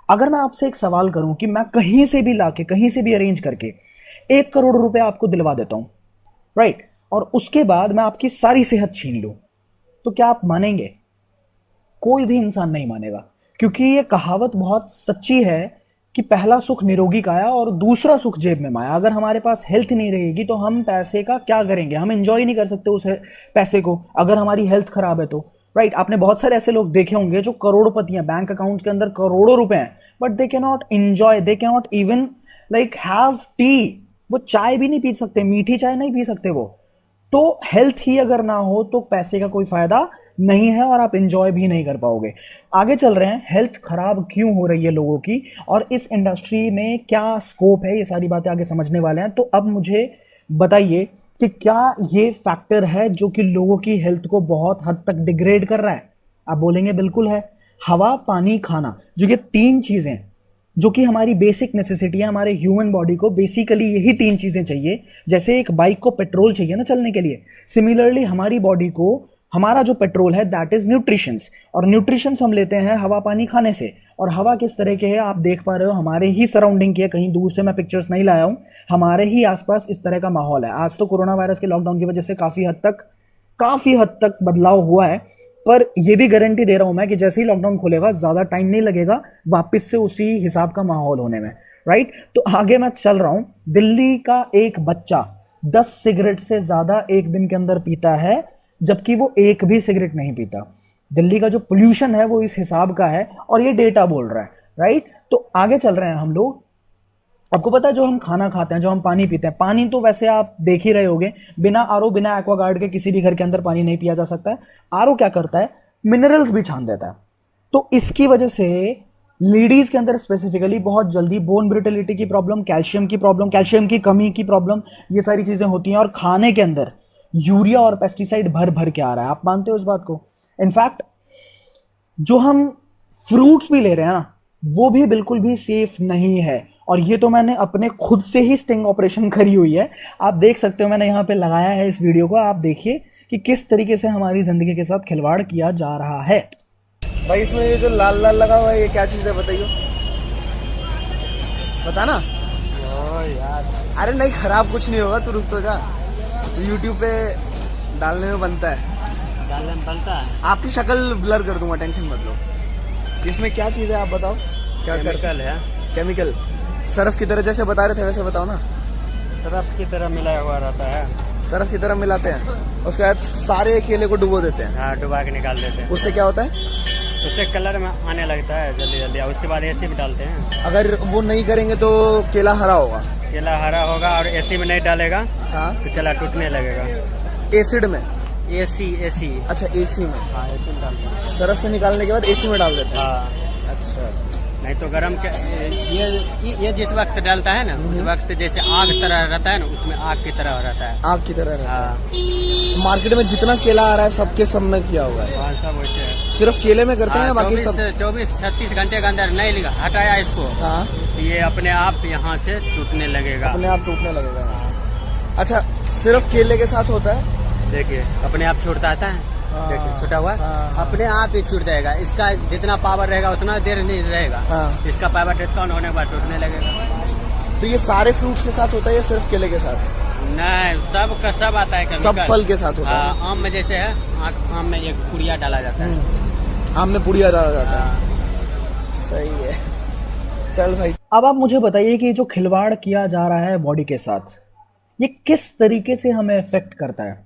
अगर मैं आपसे एक सवाल करूं कि मैं कहीं से भी लाके कहीं से भी अरेंज करके 1 करोड़ रुपए आपको दिलवा देता हूं, राइट, और उसके बाद मैं आपकी सारी सेहत छीन लूं, तो क्या आप मानेंगे? कोई भी इंसान नहीं मानेगा, क्योंकि ये कहावत बहुत सच्ची है कि पहला सुख निरोगी काया और दूसरा सुख जेब में माया। अगर हमारे पास हेल्थ नहीं रहेगी तो हम पैसे का क्या करेंगे? हम एंजॉय नहीं कर सकते उस पैसे को, अगर हमारी हेल्थ खराब है तो, राइट। आपने बहुत सारे ऐसे लोग देखे होंगे जो करोड़पति हैं, बैंक अकाउंट के अंदर करोड़ों रुपए हैं, but they can not enjoy, they can not even like have T. वो चाय भी नहीं पी सकते, मीठी चाय नहीं पी सकते वो। तो हेल्थ ही अगर ना हो तो पैसे का कोई फायदा नहीं है और आप एंजॉय भी नहीं कर पाओगे। आगे चल रहे हैं, हेल्थ खराब क्यों हो रही है लोगों की और इस इंडस्ट्री में क्या स्कोप है, ये सारी बातें आगे समझने वाले हैं। तो अब मुझे बताइए कि क्या ये फैक्टर है जो कि लोगों की हेल्थ को बहुत हद तक डिग्रेड कर रहा है? आप बोलेंगे बिल्कुल है। हवा, पानी, खाना, जो ये 3 चीजें जो कि हमारी बेसिक नेसेसिटी है, हमारे ह्यूमन बॉडी को बेसिकली यही 3 चीजें चाहिए। जैसे एक बाइक को पेट्रोल चाहिए ना चलने के लिए, सिमिलरली हमारी बॉडी को हमारा जो पेट्रोल है दैट इज न्यूट्रिशंस, और न्यूट्रिशंस हम लेते हैं हवा पानी खाने से। और हवा किस तरह के है आप देख पा रहे हो, हमारे ही सराउंडिंग की है, कहीं दूर से मैं पिक्चर्स नहीं लाया हूं, हमारे ही आसपास इस तरह का माहौल है। आज तो कोरोना वायरस के लॉकडाउन की वजह से काफी हद तक बदलाव हुआ है, पर यह भी गारंटी दे रहा हूं मैं कि जैसे ही लॉकडाउन खुलेगा ज्यादा टाइम नहीं लगेगा वापस से उसी हिसाब का माहौल होने में, राइट। तो आगे मैं चल रहा हूं। दिल्ली का एक बच्चा 10 सिगरेट से ज्यादा एक दिन के अंदर पीता है, जबकि वो एक भी सिगरेट नहीं पीता। दिल्ली का जो पोल्यूशन है वो इस हिसाब का है और ये डेटा बोल रहा है, राइट। तो आगे चल रहे हैं हम लोग। आपको पता है जो हम खाना खाते हैं, जो हम पानी पीते हैं, पानी तो वैसे आप देख ही रहे होंगे, बिना आरओ बिना एक्वागार्ड के किसी भी घर के अंदर पानी नहीं पिया जा सकता है। आरओ क्या करता है, मिनरल्स भी छान देता है। तो इसकी वजह से लेडीज के अंदर स्पेसिफिकली बहुत जल्दी बोन ब्रिटिलिटी की प्रॉब्लम, कैल्शियम की प्रॉब्लम, कैल्शियम की कमी की प्रॉब्लम, ये सारी चीजें होती हैं। और खाने के अंदर यूरिया और पेस्टिसाइड भर भर के आ रहा है। आप मानते हो इस बात को? इनफैक्ट जो हम फ्रूट्स भी ले रहे हैं ना, वो भी बिल्कुल भी सेफ नहीं है। और ये तो मैंने अपने खुद से ही स्टिंग ऑपरेशन करी हुई है। आप देख सकते हो, मैंने यहां पे लगाया है इस वीडियो को, आप देखिए कि किस तरीके से हमारी जिंदगी के साथ खिलवाड़ किया जा रहा है। भाई इसमें ये जो लाल लाल लगा हुआ है ये क्या चीज है बताइए, बता ना। यार अरे नहीं, खराब कुछ नहीं होगा, तू रुक तो जा। यूट्यूब पे डालने में बनता है। आपकी शक्ल ब्लर कर दूंगा, टेंशन मत लो। इसमें क्या चीज है आप बताओ। क्या केमिकल है? केमिकल सरफ की तरह जैसे बता रहे थे वैसे बताओ ना। सरफ की तरह मिलाया हुआ रहता है। सरफ की तरह मिलाते हैं, उसके बाद सारे केले को डुबो देते हैं। हाँ, डुबा के निकाल देते हैं। उससे क्या होता है? उससे कलर में आने लगता है जल्दी जल्दी, और उसके बाद एसी भी डालते हैं। अगर वो नहीं करेंगे तो केला हरा होगा। केला हरा होगा, और एसी में नहीं डालेगा हाँ तो केला टूटने लगेगा। एसिड में? एसी अच्छा एसी में। हाँ, एसी में डालते हैं। सरफ से निकालने के बाद एसी में डाल देते हैं। हाँ, अच्छा, नहीं तो गरम के ये जिस वक्त डालता है ना, उस वक्त जैसे आग तरह रहता है ना, उसमें आग की तरह रहता है। आग की तरह रहता है। हाँ, मार्केट में जितना केला आ रहा है सबके सब में किया हुआ है। हाँ, सब वैसे है। सिर्फ केले में करते हैं, बाकी सब 24-36 घंटे के अंदर नहीं हटाया इसको, हाँ ये अपने आप यहाँ से टूटने लगेगा। अपने आप टूटने लगेगा। अच्छा, सिर्फ केले के साथ होता है? देखिए अपने आप छूटता आता है, देखिए छूटा हुआ हाँ। अपने आप ही छूट जाएगा। इसका जितना पावर रहेगा उतना देर नहीं रहेगा। हाँ। इसका पावर डिस्काउंट होने के बाद टूटने लगेगा। तो ये सारे फ्रूट्स के साथ होता है या सिर्फ केले के साथ? नहीं, सब का सब आता है। सब फल के साथ होता है। आम में जैसे है, आम में एक पुड़िया डाला जाता है। आम में पुड़िया डाला जाता है। सही है, चल भाई। अब आप मुझे बताइए कि जो खिलवाड़ किया जा रहा है बॉडी के साथ, ये किस तरीके से हमें इफेक्ट करता है?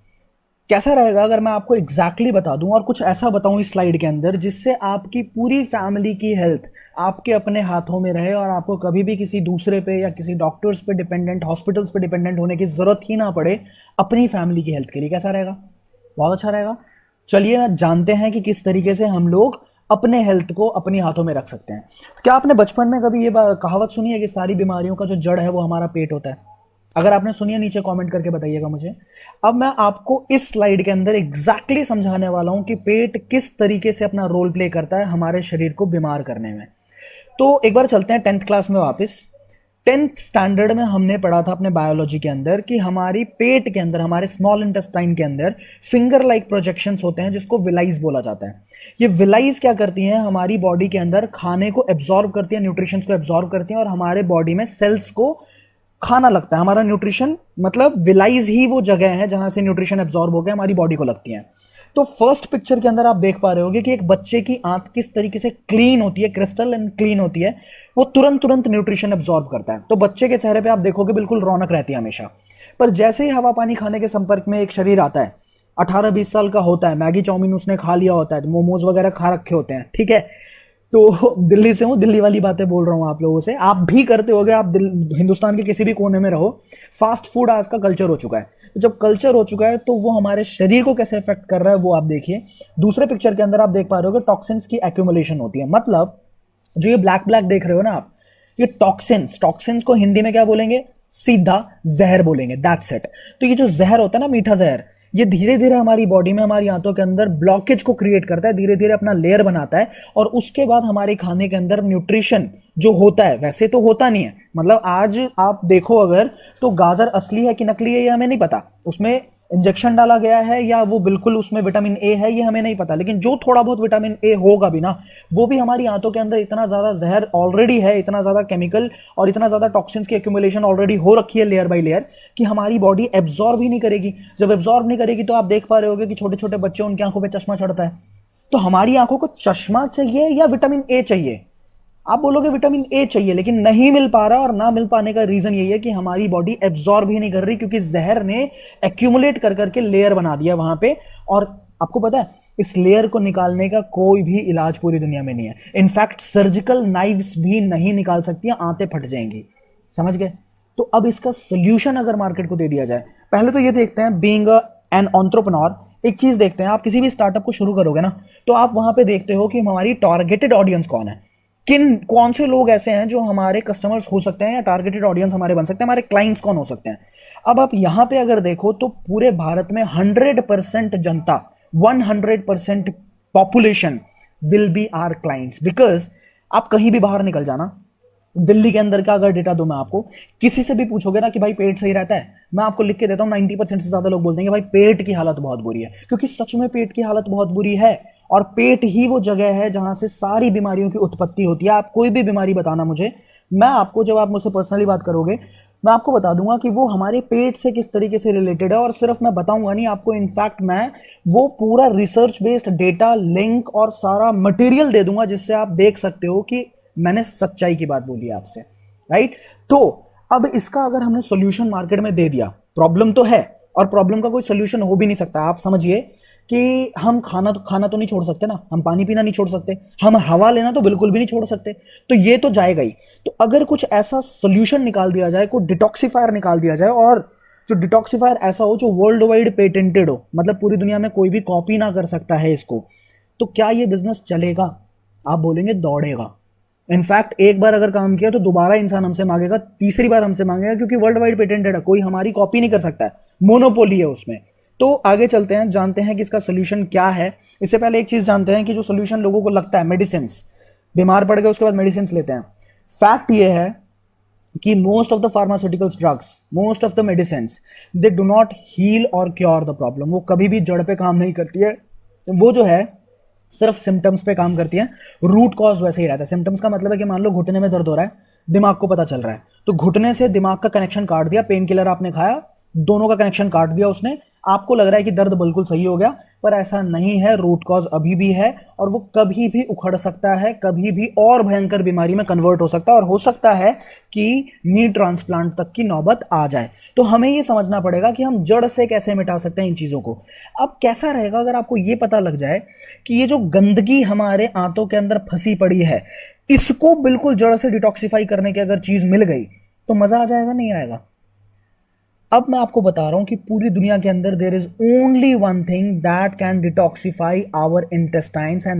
कैसा रहेगा अगर मैं आपको एग्जैक्टली बता दूं और कुछ ऐसा बताऊं इस स्लाइड के अंदर जिससे आपकी पूरी फैमिली की हेल्थ आपके अपने हाथों में रहे और आपको कभी भी किसी दूसरे पे या किसी डॉक्टर्स पे डिपेंडेंट, हॉस्पिटल्स पे डिपेंडेंट होने की जरूरत ही ना पड़े अपनी फैमिली की हेल्थ के लिए। कैसा रहेगा? बहुत अच्छा रहेगा। चलिए जानते हैं कि किस तरीके से हम लोग अपने हेल्थ को अपने हाथों में रख सकते हैं। क्या आपने बचपन में कभी ये कहावत सुनी है कि सारी बीमारियों का जो जड़ है वो हमारा पेट होता है? अगर आपने सुनी है नीचे कमेंट करके बताइएगा मुझे। अब मैं आपको इस स्लाइड के अंदर एग्जैक्टली समझाने वाला हूं कि पेट किस तरीके से अपना रोल प्ले करता है हमारे शरीर को बीमार करने में। तो एक बार चलते हैं 10th क्लास में वापस। 10th स्टैंडर्ड में हमने पढ़ा था अपने बायोलॉजी के अंदर कि हमारी पेट के अंदर, हमारे स्मॉल इंटेस्टाइन के अंदर फिंगर लाइक प्रोजेक्शंस होते हैं जिसको विलाइज बोला जाता है। ये विलाइज क्या करती हैं, हमारी बॉडी के अंदर खाने को एब्जॉर्ब करती है, न्यूट्रिशंस को एब्जॉर्ब करती हैं और हमारे बॉडी में सेल्स को खाना लगता है। हमारा न्यूट्रिशन मतलब विलाइज ही वो जगह है जहां से न्यूट्रिशन एब्जॉर्ब होकर हमारी बॉडी को लगती है। तो फर्स्ट पिक्चर के अंदर आप देख पा रहे होगे कि एक बच्चे की आंत किस तरीके से क्लीन होती है, क्रिस्टल एंड क्लीन होती है, वो तुरंत न्यूट्रिशन एब्जॉर्ब करता है। तो बच्चे के चेहरे पे आप देखोगे बिल्कुल रौनक रहती है हमेशा। पर जैसे ही हवा पानी खाने के संपर्क में एक शरीर आता है, 18-20 साल का होता है, मैगी चाउमीन उसने खा लिया होता है, मोमोज वगैरह खा रखे होते हैं, ठीक है, तो दिल्ली से हूं, दिल्ली वाली बातें बोल रहा हूं आप लोगों से, आप भी करते होगे, आप हिंदुस्तान के किसी भी कोने में रहो, फास्ट फूड आज का कल्चर हो चुका है। तो जब कल्चर हो चुका है तो वो हमारे शरीर को कैसे इफेक्ट कर रहा है वो आप देखिए। दूसरे पिक्चर के अंदर आप देख पा रहे हो टॉक्सिन्स की एक्यूमुलेशन होती है। मतलब जो ये ब्लैक ब्लैक देख रहे हो ना आप, ये टॉक्सिन्स को हिंदी में क्या बोलेंगे, सीधा जहर बोलेंगे, दैट्स इट। तो ये जो जहर होता है ना, मीठा जहर, ये धीरे धीरे हमारी बॉडी में, हमारी आंतों के अंदर ब्लॉकेज को क्रिएट करता है, धीरे धीरे अपना लेयर बनाता है और उसके बाद हमारे खाने के अंदर न्यूट्रिशन जो होता है, वैसे तो होता नहीं है, मतलब आज आप देखो अगर तो गाजर असली है कि नकली है ये हमें नहीं पता, उसमें इंजेक्शन डाला गया है या वो बिल्कुल उसमें विटामिन ए है ये हमें नहीं पता, लेकिन जो थोड़ा बहुत विटामिन ए होगा भी ना, वो भी हमारी आंतों के अंदर इतना ज्यादा जहर ऑलरेडी है, इतना ज्यादा केमिकल और इतना ज्यादा टॉक्सिन्स की एक्यूमुलेशन ऑलरेडी हो रखी है लेयर बाय लेयर कि हमारी बॉडी एब्जॉर्ब ही नहीं करेगी। जब एब्जॉर्ब नहीं करेगी तो आप देख पा रहे होगे कि छोटे छोटे बच्चे, उनकी आंखों पर चश्मा चढ़ता है। तो हमारी आंखों को चश्मा चाहिए या विटामिन ए चाहिए? आप बोलोगे विटामिन ए चाहिए, लेकिन नहीं मिल पा रहा, और ना मिल पाने का रीजन यही है कि हमारी बॉडी एब्जॉर्ब ही नहीं कर रही, क्योंकि जहर ने एक्यूमुलेट कर करके लेयर बना दिया वहां पे। और आपको पता है इस लेयर को निकालने का कोई भी इलाज पूरी दुनिया में नहीं है। इनफैक्ट सर्जिकल नाइव्स भी नहीं निकाल सकती हैं, आंतें फट जाएंगी। समझ गए? तो अब इसका सोल्यूशन अगर मार्केट को दे दिया जाए, पहले तो ये देखते हैं, बीइंग एन एंटरप्रेन्योर, एक चीज देखते हैं, आप किसी भी स्टार्टअप को शुरू करोगे ना तो आप वहां पे देखते हो कि हमारी टारगेटेड ऑडियंस कौन है, कौन से लोग ऐसे हैं जो हमारे कस्टमर्स हो सकते हैं या टारगेटेड ऑडियंस हमारे बन सकते हैं, हमारे क्लाइंट्स कौन हो सकते हैं। अब आप यहां पे अगर देखो तो पूरे भारत में 100% जनता, 100% population will be our clients. Because आप कहीं भी बाहर निकल जाना, दिल्ली के अंदर का अगर डेटा दो मैं आपको, किसी से भी पूछोगे ना कि भाई पेट सही रहता है, मैं आपको लिख के देता हूं 90% से ज्यादा लोग बोलते हैं कि भाई पेट की हालत बहुत बुरी है, क्योंकि सच में पेट की हालत बहुत बुरी है। और पेट ही वो जगह है जहां से सारी बीमारियों की उत्पत्ति होती है। आप कोई भी बीमारी बताना मुझे, मैं आपको, जब आप मुझसे पर्सनली बात करोगे, मैं आपको बता दूंगा कि वो हमारे पेट से किस तरीके से रिलेटेड है। और सिर्फ मैं बताऊंगा नहीं आपको, इनफैक्ट मैं वो पूरा रिसर्च बेस्ड डेटा, लिंक और सारा मटेरियल दे दूंगा जिससे आप देख सकते हो कि मैंने सच्चाई की बात बोली आपसे, राइट। तो अब इसका अगर हमने सॉल्यूशन मार्केट में दे दिया, प्रॉब्लम तो है और प्रॉब्लम का कोई सॉल्यूशन हो भी नहीं सकता। आप समझिए कि हम खाना तो नहीं छोड़ सकते ना, हम पानी पीना नहीं छोड़ सकते, हम हवा लेना तो बिल्कुल भी नहीं छोड़ सकते, तो ये तो जाएगा ही। तो अगर कुछ ऐसा सॉल्यूशन निकाल दिया जाए, कोई डिटॉक्सिफायर निकाल दिया जाए, और जो डिटॉक्सिफायर ऐसा हो जो वर्ल्ड वाइड पेटेंटेड हो, मतलब पूरी दुनिया में कोई भी कॉपी ना कर सकता है इसको, तो क्या ये बिजनेस चलेगा? आप बोलेंगे दौड़ेगा। इनफैक्ट एक बार अगर काम किया तो दोबारा इंसान हमसे मांगेगा, तीसरी बार हमसे मांगेगा, क्योंकि वर्ल्ड वाइड पेटेंटेड है, कोई हमारी कॉपी नहीं कर सकता है, मोनोपोली है उसमें। तो आगे चलते हैं, जानते हैं कि इसका सोल्यूशन क्या है। इससे पहले एक चीज जानते हैं कि जो सोल्यूशन लोगों को लगता है, मेडिसिन, बीमार पड़ गए उसके बाद मेडिसिन लेते हैं। फैक्ट ये है कि most of the pharmaceuticals drugs, most of the medicine, they do not heal और क्योर द प्रॉब्लम। वो कभी भी जड़ पे काम नहीं करती है, वो जो है सिर्फ सिम्टम्स पे काम करती है। रूट कॉज वैसे ही रहता है। सिम्टम्स का मतलब है कि मान लो घुटने में दर्द हो रहा है, दिमाग को पता चल रहा है, तो घुटने से दिमाग का कनेक्शन काट दिया, पेन किलर आपने खाया, दोनों का कनेक्शन काट दिया उसने, आपको लग रहा है कि दर्द बिल्कुल सही हो गया, पर ऐसा नहीं है। रूट कॉज अभी भी है और वो कभी भी उखड़ सकता है, कभी भी और भयंकर बीमारी में कन्वर्ट हो सकता है, और हो सकता है कि नी ट्रांसप्लांट तक की नौबत आ जाए। तो हमें ये समझना पड़ेगा कि हम जड़ से कैसे मिटा सकते हैं इन चीजों को। अब कैसा रहेगा अगर आपको ये पता लग जाए कि ये जो गंदगी हमारे आंतों के अंदर फंसी पड़ी है, इसको बिल्कुल जड़ से डिटॉक्सिफाई करने की अगर चीज मिल गई तो मजा आ जाएगा, नहीं आएगा? अब मैं आपको बता रहा हूं कि पूरी दुनिया के अंदर there is only one thing that can detoxify our intestines, and